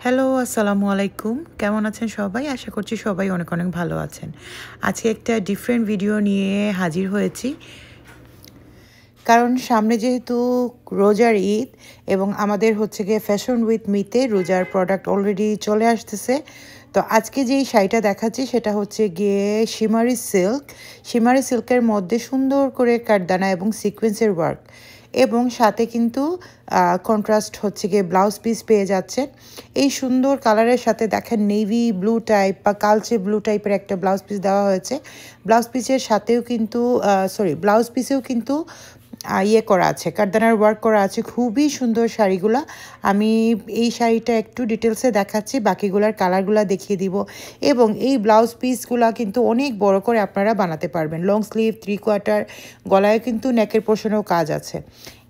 Hello, আসসালামু আলাইকুম। কেমন আছেন সবাই? আশা করছি সবাই অনেক অনেক ভালো আছেন। আজকে একটা ডিফারেন্ট ভিডিও নিয়ে হাজির হয়েছি। কারণ সামনে যেহেতু রোজার ঈদ এবং আমাদের হচ্ছে গিয়ে ফ্যাশন উইথ মিতে রোজার প্রোডাক্ট অলরেডি চলে আসতেছে। তো আজকে যেই শাড়িটা দেখাচ্ছি সেটা হচ্ছে গিয়ে শিমারি সিল্ক। শিমারি সিল্কের মধ্যে সুন্দর করে কাঠদানা এবং সিকোয়েন্সের ওয়ার্ক এবং সাথে কিন্তু কন্ট্রাস্ট হচ্ছে গিয়ে ব্লাউজ পিস পেয়ে যাচ্ছে। এই সুন্দর কালারের সাথে দেখেন নেভি ব্লু টাইপ বা কালচে ব্লু টাইপের একটা ব্লাউজ পিস দেওয়া হয়েছে। ব্লাউজ পিসের সাথেও কিন্তু ব্লাউজ পিসেও কিন্তু ইয়ে করা আছে, কাঠদানার ওয়ার্ক করা আছে। খুবই সুন্দর শাড়িগুলা। আমি এই শাড়িটা একটু ডিটেলসে দেখাচ্ছি, বাকিগুলার কালারগুলা দেখিয়ে দিব। এবং এই ব্লাউজ পিসগুলা কিন্তু অনেক বড় করে আপনারা বানাতে পারবেন। লং স্লিভ, 3/4, গলায় কিন্তু নেকের পোর্শনেও কাজ আছে।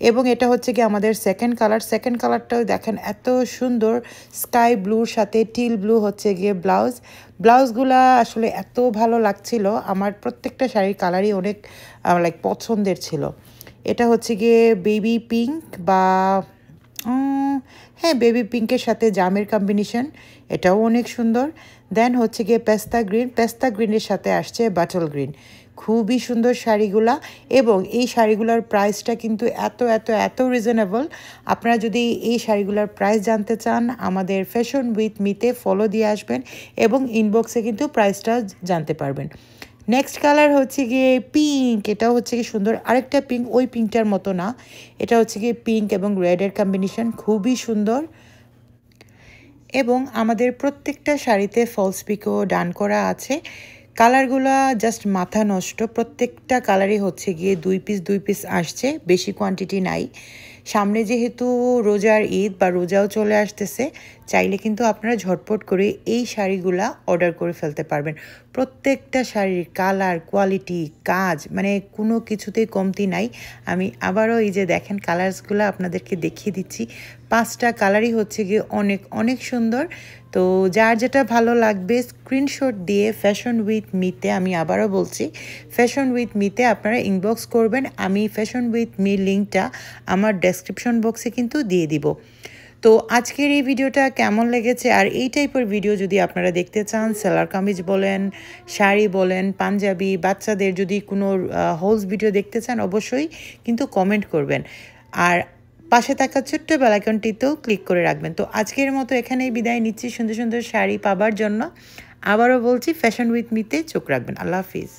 এবং এটা হচ্ছে কি আমাদের সেকেন্ড কালার। সেকেন্ড কালারটাও দেখেন এত সুন্দর, স্কাই ব্লুর সাথে টিল ব্লু হচ্ছে গিয়ে ব্লাউজগুলা আসলে এত ভালো লাগছিল। আমার প্রত্যেকটা শাড়ির কালারই অনেক লাইক পছন্দের ছিল। এটা হচ্ছে গিয়ে বেবি পিঙ্ক বা হ্যাঁ, বেবি পিঙ্কের সাথে জামের কম্বিনেশন, এটাও অনেক সুন্দর। দেন হচ্ছে গিয়ে পেস্তা গ্রিনের সাথে আসছে বাটল গ্রিন। খুবই সুন্দর শাড়িগুলা এবং এই শাড়িগুলোর প্রাইসটা কিন্তু এত এত এত রিজনেবল। আপনারা যদি এই শাড়িগুলোর প্রাইস জানতে চান আমাদের ফ্যাশন উইথ মিতে ফলো দিয়ে আসবেন এবং ইনবক্সে কিন্তু প্রাইসটা জানতে পারবেন। নেক্সট কালার হচ্ছে গিয়ে পিঙ্ক। এটা হচ্ছে গিয়ে সুন্দর আরেকটা পিঙ্ক, ওই পিঙ্কটার মতো না। এটা হচ্ছে গিয়ে পিঙ্ক এবং রেডের কম্বিনেশন, খুবই সুন্দর। এবং আমাদের প্রত্যেকটা শাড়িতে ফলস পিকো ডান করা আছে। কালারগুলো জাস্ট মাথা নষ্ট। প্রত্যেকটা কালারই হচ্ছে গিয়ে দুই পিস আসছে, বেশি কোয়ান্টিটি নাই। সামনে যেহেতু রোজার ঈদ বা রোজাও চলে আসতেছে, চাইলে কিন্তু আপনারা ঝটপট করে এই শাড়িগুলা অর্ডার করে ফেলতে পারবেন। প্রত্যেকটা শাড়ির কালার, কোয়ালিটি, কাজ মানে কোনো কিছুতেই কমতি নাই। আমি আবারও এই যে দেখেন কালার্সগুলো আপনাদেরকে দেখিয়ে দিচ্ছি। 5টা কালারই হচ্ছে গিয়ে অনেক অনেক সুন্দর। তো যার যেটা ভালো লাগবে স্ক্রিনশট দিয়ে ফ্যাশন উইথ মিতে, আমি আবারও বলছি ফ্যাশন উইথ মিতে আপনারা ইনবক্স করবেন। আমি ফ্যাশন উইথ মি লিঙ্কটা আমার ডেসক্রিপশন বক্সে কিন্তু দিয়ে দিব। তো আজকের এই ভিডিওটা কেমন লেগেছে, আর এই টাইপের ভিডিও যদি আপনারা দেখতে চান, সেলার কামিজ বলেন, শাড়ি বলেন, পাঞ্জাবি, বাচ্চাদের যদি কোনো হোলস ভিডিও দেখতে চান অবশ্যই কিন্তু কমেন্ট করবেন। আর পাশে থাকা ছোট্ট বেল আইকনটিতেও ক্লিক করে রাখবেন। তো আজকের মতো এখানেই বিদায় নিচ্ছি। সুন্দর সুন্দর শাড়ি পাবার জন্য আবারও বলছি ফ্যাশন উইথ মিতে চোখ রাখবেন। আল্লাহ হাফিজ।